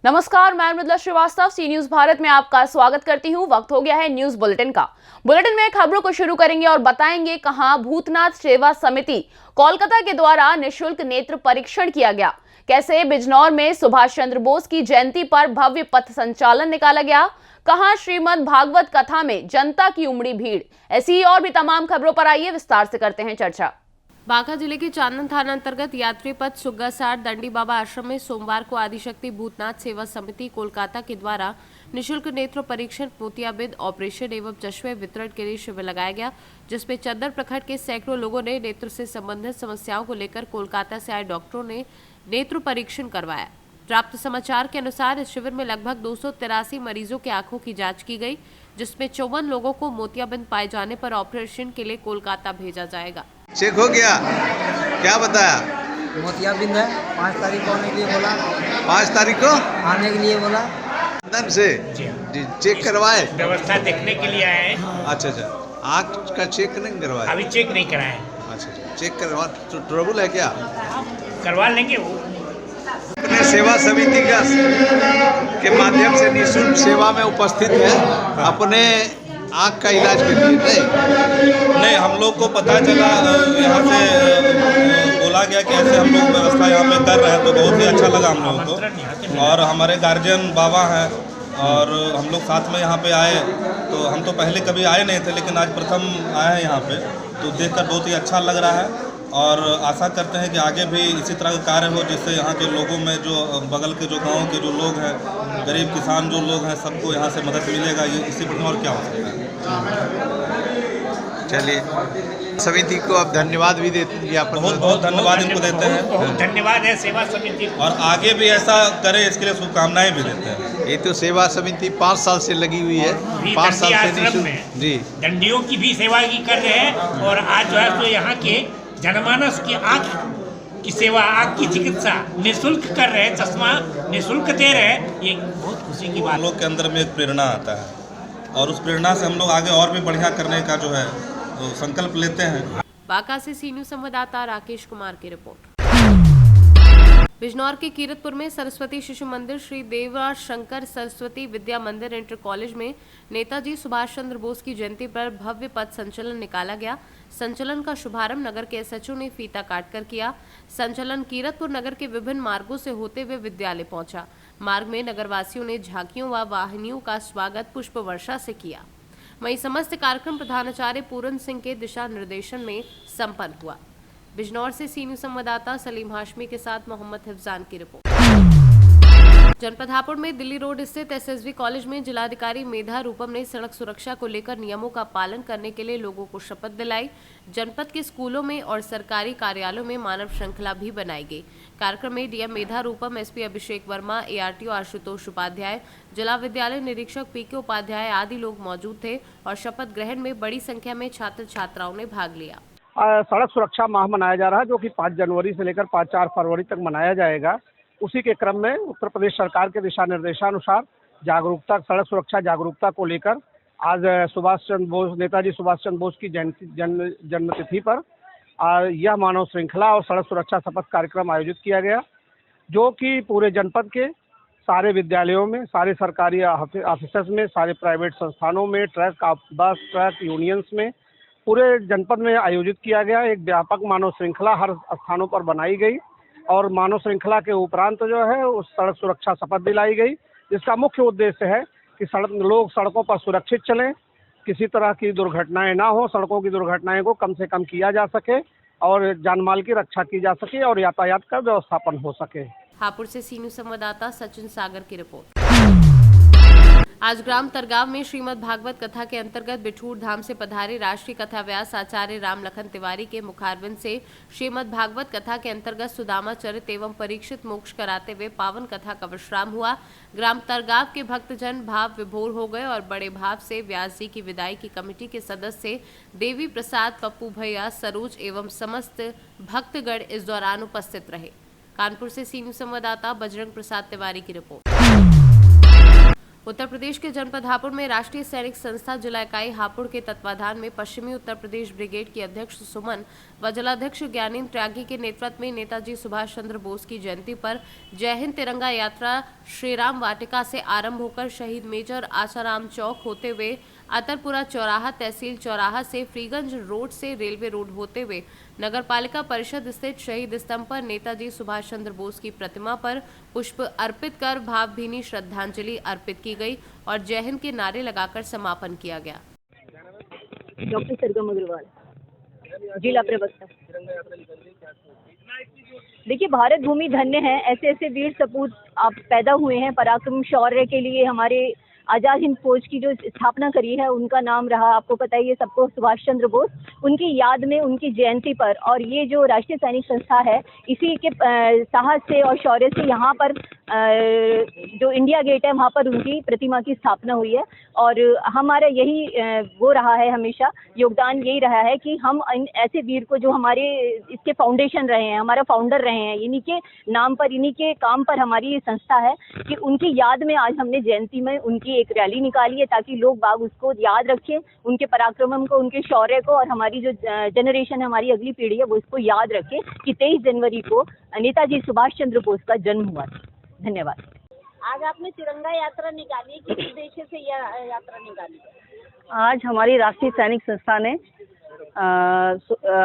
नमस्कार, मैं मृदुला श्रीवास्तव सी न्यूज भारत में आपका स्वागत करती हूं। वक्त हो गया है न्यूज बुलेटिन का। बुलेटिन में खबरों को शुरू करेंगे और बताएंगे कहां भूतनाथ सेवा समिति कोलकाता के द्वारा निःशुल्क नेत्र परीक्षण किया गया, कैसे बिजनौर में सुभाष चंद्र बोस की जयंती पर भव्य पथ संचालन निकाला गया, कहां श्रीमद् भागवत कथा में जनता की उमड़ी भीड़। ऐसी और भी तमाम खबरों पर आइए विस्तार से करते हैं चर्चा। बांका जिले के चांदन थाना अंतर्गत यात्री पथ सुग्गासार दंडी बाबा आश्रम में सोमवार को आदिशक्ति भूतनाथ सेवा समिति कोलकाता के द्वारा निःशुल्क नेत्र परीक्षण, मोतियाबिंद ऑपरेशन एवं चश्मे वितरण के लिए शिविर लगाया गया, जिसमें चंदर प्रखंड के सैकड़ों लोगों ने नेत्र से संबंधित समस्याओं को लेकर कोलकाता से आए डॉक्टरों ने नेत्र परीक्षण करवाया। प्राप्त समाचार के अनुसार इस शिविर में लगभग 283 मरीजों की आंखों की जांच की गई, जिसमें 54 लोगों को मोतियाबिंद पाए जाने पर ऑपरेशन के लिए कोलकाता भेजा जाएगा। चेक हो गया, क्या बताया? मोतियाबिंद है, 5 तारीख को आने के लिए बोला। 5 तारीख को आने के लिए बोला। लंदन से जी चेक करवाए, व्यवस्था देखने के लिए आए हैं। अच्छा, आँख का चेक नहीं करवाए? अभी चेक नहीं कराए। अच्छा, चेक करवा तो ट्रबल है क्या? करवा लेंगे वो। अपने सेवा समिति का के माध्यम से निःशुल्क सेवा में उपस्थित है अपने आँख का इलाज के लिए। नहीं, हम लोग को पता चला, यहाँ से बोला गया कि ऐसे हम लोग व्यवस्था यहाँ पे कर रहे हैं, तो बहुत ही अच्छा लगा हम लोगों को। और हमारे गार्जियन बाबा हैं और हम लोग साथ में यहाँ पे आए, तो हम तो पहले कभी आए नहीं थे, लेकिन आज प्रथम आए हैं यहाँ पे, तो देखकर बहुत ही अच्छा लग रहा है। और आशा करते हैं कि आगे भी इसी तरह का कार्य हो, जिससे यहाँ के लोगों में जो बगल के जो गाँव के जो लोग हैं, गरीब किसान जो लोग हैं, सबको यहाँ से मदद मिलेगा। ये इससे बढ़िया और क्या हो सकता है। चलिए, समिति को आप धन्यवाद भी देते हैं। बहुत बहुत धन्यवाद इनको देते हैं, बहुत धन्यवाद है सेवा समिति को। और आगे भी ऐसा करे इसके लिए शुभकामनाएं भी देते हैं। ये तो सेवा समिति 5 साल से लगी हुई है, 5 साल से निःशुल्क जी दंडियों की भी सेवा की कर रहे हैं। और आज जो है तो यहाँ के जनमानस की आँख की सेवा, आँख की चिकित्सा निःशुल्क कर रहे हैं, चश्मा निःशुल्क दे रहे हैं। ये बहुत खुशी की बात। हम लोग के अंदर में एक प्रेरणा आता है और उस प्रेरणा से हम लोग आगे और भी बढ़िया करने का जो है तो संकल्प लेते हैं। बांका से सी न्यूज संवाददाता राकेश कुमार की रिपोर्ट। बिजनौर के कीरतपुर में सरस्वती शिशु मंदिर श्री देवा शंकर सरस्वती विद्या मंदिर इंटर कॉलेज में नेताजी सुभाष चंद्र बोस की जयंती पर भव्य पथ संचलन निकाला गया। संचलन का शुभारंभ नगर के एसएचओ ने फीता काटकर किया। संचलन कीरतपुर नगर के विभिन्न मार्गों से होते हुए विद्यालय पहुंचा। मार्ग में नगरवासियों ने झांकियों व वाहिनियों का स्वागत पुष्प वर्षा से किया। वहीं समस्त कार्यक्रम प्रधानाचार्य पूरन सिंह के दिशा निर्देशन में संपन्न हुआ। बिजनौर से सी न्यूज संवाददाता सलीम हाशमी के साथ मोहम्मद हिफजान की रिपोर्ट। जनपद हापुड़ में दिल्ली रोड स्थित एसएसवी कॉलेज में जिलाधिकारी मेधा रूपम ने सड़क सुरक्षा को लेकर नियमों का पालन करने के लिए लोगों को शपथ दिलाई। जनपद के स्कूलों में और सरकारी कार्यालयों में मानव श्रृंखला भी बनाई गई। कार्यक्रम में डीएम मेधा रूपम, एसपी अभिषेक वर्मा, एआरटीओ आशुतोष उपाध्याय, जिला विद्यालय निरीक्षक पीके उपाध्याय आदि लोग मौजूद थे और शपथ ग्रहण में बड़ी संख्या में छात्र छात्राओं ने भाग लिया। सड़क सुरक्षा माह मनाया जा रहा है, जो कि 5 जनवरी से लेकर 4 फरवरी तक मनाया जाएगा। उसी के क्रम में उत्तर प्रदेश सरकार के दिशा निर्देशानुसार जागरूकता, सड़क सुरक्षा जागरूकता को लेकर आज नेताजी सुभाष चंद्र बोस की जन्मतिथि पर यह मानव श्रृंखला और सड़क सुरक्षा शपथ कार्यक्रम आयोजित किया गया, जो कि पूरे जनपद के सारे विद्यालयों में, सारे सरकारी ऑफिसर्स में, सारे प्राइवेट संस्थानों में, ट्रक, बस, ट्रक यूनियंस में, पूरे जनपद में आयोजित किया गया। एक व्यापक मानव श्रृंखला हर स्थानों पर बनाई गई और मानव श्रृंखला के उपरांत जो है उस सड़क सुरक्षा शपथ दिलाई गई, जिसका मुख्य उद्देश्य है कि लोग सड़कों पर सुरक्षित चलें, किसी तरह की दुर्घटनाएं ना हो, सड़कों की दुर्घटनाएं को कम से कम किया जा सके और जानमाल की रक्षा की जा सके और यातायात का व्यवस्थापन हो सके। हापुड़ से सी न्यूज संवाददाता सचिन सागर की रिपोर्ट। आज ग्राम तरगांव में श्रीमद् भागवत कथा के अंतर्गत बिठूर धाम से पधारे राष्ट्रीय कथा व्यास आचार्य राम लखन तिवारी के मुखारविंद से श्रीमद् भागवत कथा के अंतर्गत सुदामा चरित एवं परीक्षित मोक्ष कराते हुए पावन कथा का विश्राम हुआ। ग्राम तरगांव के भक्तजन भाव विभोर हो गए और बड़े भाव से व्यास जी की विदाई की कमेटी के सदस्य देवी प्रसाद, पप्पू भैया, सरोज एवं समस्त भक्तगण इस दौरान उपस्थित रहे। कानपुर से सी न्यूज संवाददाता बजरंग प्रसाद तिवारी की रिपोर्ट। उत्तर प्रदेश के जनपद हापुड़ में राष्ट्रीय सैनिक संस्था जिला इकाई हापुड़ के तत्वाधान में पश्चिमी उत्तर प्रदेश ब्रिगेड की अध्यक्ष सुमन व जिलाध्यक्ष ज्ञानेंद्र त्यागी के नेतृत्व में नेताजी सुभाष चंद्र बोस की जयंती पर जय हिंद तिरंगा यात्रा श्रीराम वाटिका से आरंभ होकर शहीद मेजर आसाराम चौक होते हुए अतरपुरा चौराहा, तहसील चौराहा से फ्रीगंज रोड से रेलवे रोड होते हुए नगर पालिका परिषद स्थित शहीद स्तंभ पर नेताजी सुभाष चंद्र बोस की प्रतिमा पर पुष्प अर्पित कर भावभीनी श्रद्धांजलि अर्पित की गई और जय हिंद के नारे लगाकर समापन किया गया। डॉक्टर सरगम अग्रवाल, जिला प्रवक्ता। देखिए, भारत भूमि धन्य है, ऐसे ऐसे वीर सपूत आप पैदा हुए हैं। पराक्रम शौर्य के लिए हमारे आजाद हिंद फौज की जो स्थापना करी है उनका नाम रहा, आपको पता ही है सबको, सुभाष चंद्र बोस। उनकी याद में उनकी जयंती पर और ये जो राष्ट्रीय सैनिक संस्था है, इसी के साहस से और शौर्य से यहाँ पर जो इंडिया गेट है वहाँ पर उनकी प्रतिमा की स्थापना हुई है। और हमारा यही वो रहा है, हमेशा योगदान यही रहा है कि हम ऐसे वीर को जो हमारे इसके फाउंडेशन रहे हैं, हमारा फाउंडर रहे हैं, इन्हीं के नाम पर, इन्हीं के काम पर हमारी ये संस्था है, कि उनकी याद में आज हमने जयंती में उनकी एक रैली निकाली है ताकि लोग बाग उसको याद रखें, उनके पराक्रम को, उनके शौर्य को, और हमारी जो जनरेशन है, हमारी अगली पीढ़ी है, वो इसको याद रखे कि 23 जनवरी को नेताजी सुभाष चंद्र बोस का जन्म हुआ था। धन्यवाद। आज आपने तिरंगा यात्रा निकाली, किस उद्देश्य से यह यात्रा निकाली? आज हमारी राष्ट्रीय सैनिक संस्था ने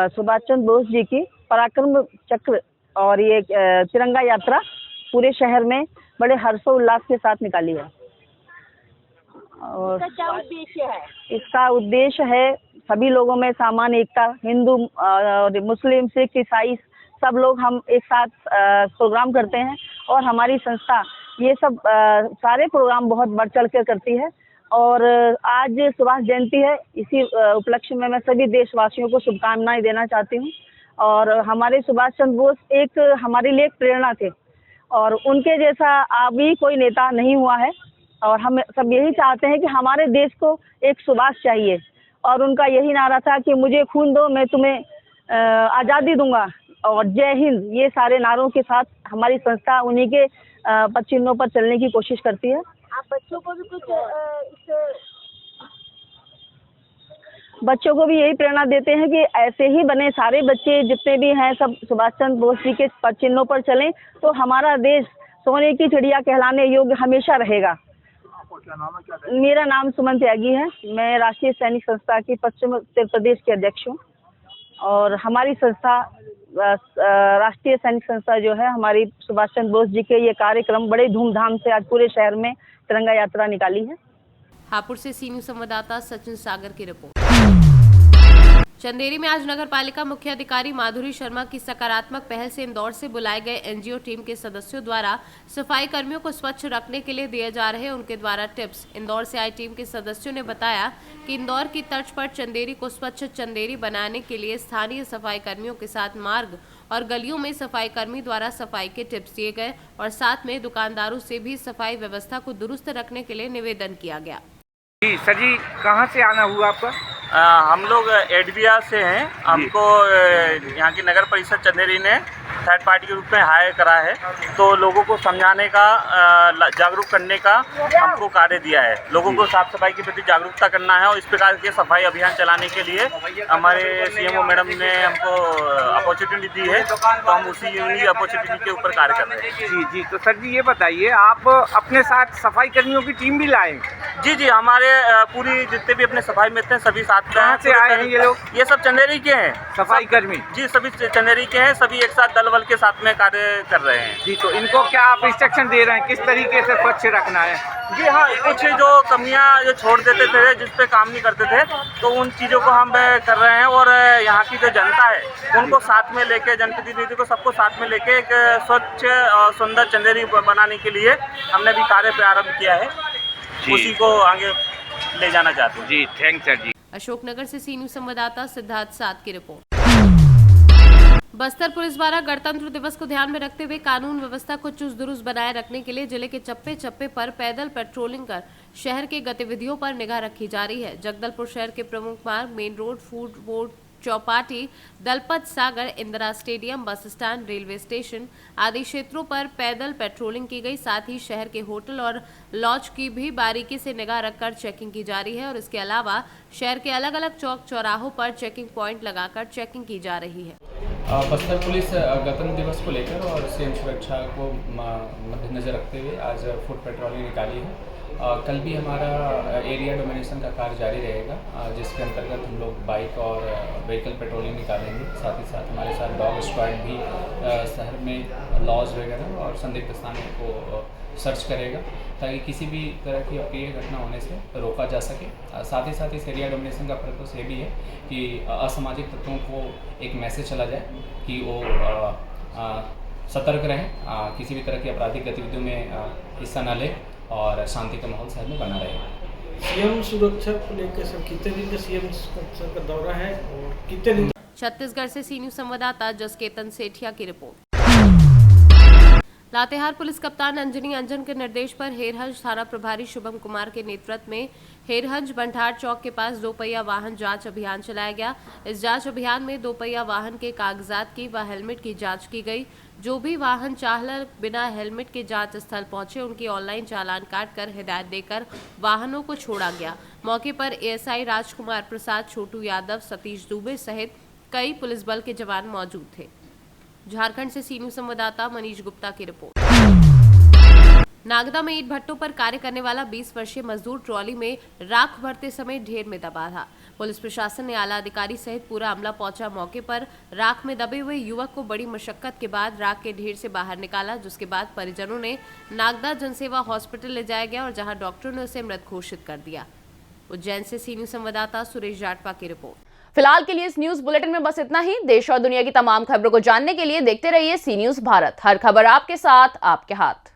सुभाष चंद्र बोस जी की पराक्रम चक्र और ये तिरंगा यात्रा पूरे शहर में बड़े हर्षोल्लास के साथ निकाली है। और इसका क्या उद्देश्य है? इसका उद्देश्य है सभी लोगों में सामान्य एकता, हिंदू और मुस्लिम, सिख, ईसाई सब लोग हम एक साथ प्रोग्राम करते हैं और हमारी संस्था ये सब सारे प्रोग्राम बहुत बढ़ चढ़ कर करती है। और आज सुभाष जयंती है, इसी उपलक्ष्य में मैं सभी देशवासियों को शुभकामनाएं देना चाहती हूँ। और हमारे सुभाष चंद्र बोस एक हमारे लिए एक प्रेरणा थे और उनके जैसा अभी कोई नेता नहीं हुआ है। और हम सब यही चाहते हैं कि हमारे देश को एक सुभाष चाहिए और उनका यही नारा था कि मुझे खून दो, मैं तुम्हें आज़ादी दूंगा और जय हिंद। ये सारे नारों के साथ हमारी संस्था उन्हीं के पद चिन्हों पर चलने की कोशिश करती है। आप बच्चों को भी कुछ बच्चों को भी यही प्रेरणा देते हैं कि ऐसे ही बने, सारे बच्चे जितने भी हैं सब सुभाष चंद्र बोस जी के पद चिन्हों पर चलें तो हमारा देश सोने की चिड़िया कहलाने योग्य हमेशा रहेगा। मेरा नाम सुमन त्यागी है, मैं राष्ट्रीय सैनिक संस्था की पश्चिम उत्तर प्रदेश के अध्यक्ष हूँ। और हमारी संस्था राष्ट्रीय सैनिक संस्था जो है, हमारी सुभाष चंद्र बोस जी के ये कार्यक्रम बड़े धूमधाम से आज पूरे शहर में तिरंगा यात्रा निकाली है। हापुड़ से सी न्यूज संवाददाता सचिन सागर की रिपोर्ट। चंदेरी में आज नगर पालिका मुख्य अधिकारी माधुरी शर्मा की सकारात्मक पहल से इंदौर से बुलाए गए एनजीओ टीम के सदस्यों द्वारा सफाई कर्मियों को स्वच्छ रखने के लिए दिए जा रहे उनके द्वारा टिप्स। इंदौर से आई टीम के सदस्यों ने बताया कि इंदौर की तर्ज पर चंदेरी को स्वच्छ चंदेरी बनाने के लिए स्थानीय सफाई कर्मियों के साथ मार्ग और गलियों में सफाई कर्मी द्वारा सफाई के टिप्स दिए गए और साथ में दुकानदारों से भी सफाई व्यवस्था को दुरुस्त रखने के लिए निवेदन किया गया। जी सर जी, कहाँ से आना हुआ आपका? हम लोग एडबिया से हैं। हमको यहाँ की नगर परिषद चंदेरी ने थर्ड पार्टी के रूप में हायर करा है, तो लोगों को समझाने का, जागरूक करने का हमको कार्य दिया है। लोगों को साफ सफाई के प्रति जागरूकता करना है और इस प्रकार के सफाई अभियान चलाने के लिए हमारे सीएमओ मैडम ने हमको अपॉर्चुनिटी दी है, तो हम उसी अपॉर्चुनिटी के ऊपर कार्य कर रहे हैं। जी जी, तो सर जी ये बताइए, आप अपने साथ सफाई कर्मियों की टीम भी लाए? जी जी, हमारे पूरी जितने भी अपने सफाई मित्र हैं सभी साथ में। कहाँ से आए हैं ये लोग? ये सब चंदेरी के हैं सफाई कर्मी? जी, सभी चंदेरी के हैं, सभी एक साथ दल बल के साथ में कार्य कर रहे हैं। जी, तो इनको क्या आप इंस्ट्रक्शन दे रहे हैं किस तरीके से स्वच्छ रखना है? जी हाँ, कुछ जो कमियां जो छोड़ देते थे, जिस पे काम नहीं करते थे, तो उन चीज़ों को हम कर रहे हैं। और यहाँ की जो जनता है उनको साथ में लेके, जनप्रतिनिधि को सबको साथ में लेके एक स्वच्छ और सुंदर चंदेरी बनाने के लिए हमने भी कार्य प्रारंभ किया है, उसी को आगे ले जाना चाहते हैं। जी, थैंक सर जी। अशोकनगर से सी न्यूज संवाददाता सिद्धार्थ साथ की रिपोर्ट। बस्तर पुलिस द्वारा गणतंत्र दिवस को ध्यान में रखते हुए कानून व्यवस्था को चुस्त दुरुस्त बनाए रखने के लिए जिले के चप्पे चप्पे पर पैदल पेट्रोलिंग कर शहर की गतिविधियों पर निगाह रखी जा रही है। जगदलपुर शहर के प्रमुख मार्ग, मेन रोड, फूड रोड, चौपाटी, Dalpat Sagar, Indira stadium, bus stand, railway station आदि क्षेत्रों पर पैदल पेट्रोलिंग की गई। साथ ही शहर के होटल और लॉज की भी बारीकी से निगाह रखकर चेकिंग की जा रही है और इसके अलावा शहर के अलग अलग चौक चौराहों पर चेकिंग पॉइंट लगाकर चेकिंग की जा रही है। बस्तर पुलिस गणतंत्र दिवस को लेकर और सीएम सुरक्षा को मद्देनजर रखते हुए आज फुट पेट्रोलिंग निकाली है। कल भी हमारा एरिया डोमिनेशन का कार्य जारी रहेगा, जिसके अंतर्गत हम लोग बाइक और व्हीकल पेट्रोलिंग निकालेंगे। साथ ही साथ हमारे साथ डॉग स्क्वाड भी शहर में लॉज वगैरह और संदिग्ध स्थानों को सर्च करेगा ताकि किसी भी तरह की अप्रिय घटना होने से रोका जा सके। साथ ही साथ इस एरिया डोमिनेशन का पर्पस ये भी है कि असामाजिक तत्वों को एक मैसेज चला जाए कि वो सतर्क रहें, किसी भी तरह की आपराधिक गतिविधियों में हिस्सा न लें और शांति का माहौल शहर में बना रहे। सीएम सुरक्षा को लेकर सर कितने दिन का सीएम सुरक्षा का दौरा है और कितने दिन? छत्तीसगढ़ से सी न्यूज संवाददाता जसकेतन सेठिया की रिपोर्ट। लातेहार पुलिस कप्तान अंजनी अंजन के निर्देश पर हेरहंज थाना प्रभारी शुभम कुमार के नेतृत्व में हेरहंज बंठार चौक के पास दोपहिया वाहन जांच अभियान चलाया गया। इस जांच अभियान में दोपहिया वाहन के कागजात की व हेलमेट की जांच की गई। जो भी वाहन चालक बिना हेलमेट के जांच स्थल पहुंचे उनकी ऑनलाइन चालान काटकर हिदायत देकर वाहनों को छोड़ा गया। मौके पर एएसआई राजकुमार प्रसाद, छोटू यादव, सतीश दुबे सहित कई पुलिस बल के जवान मौजूद थे। झारखंड से सी न्यूज संवाददाता मनीष गुप्ता की रिपोर्ट। नागदा में ईंट भट्टों पर कार्य करने वाला 20 वर्षीय मजदूर ट्रॉली में राख भरते समय ढेर में दबा था। पुलिस प्रशासन ने आला अधिकारी सहित पूरा अमला पहुंचा मौके पर। राख में दबे हुए युवक को बड़ी मशक्कत के बाद राख के ढेर से बाहर निकाला, जिसके बाद परिजनों ने नागदा जनसेवा हॉस्पिटल ले जाया गया और जहां डॉक्टरों ने उसे मृत घोषित कर दिया। उज्जैन से सी न्यूज संवाददाता सुरेश जाटवा की रिपोर्ट। फिलहाल के लिए इस न्यूज बुलेटिन में बस इतना ही। देश और दुनिया की तमाम खबरों को जानने के लिए देखते रहिए सी न्यूज भारत। हर खबर आपके साथ, आपके हाथ।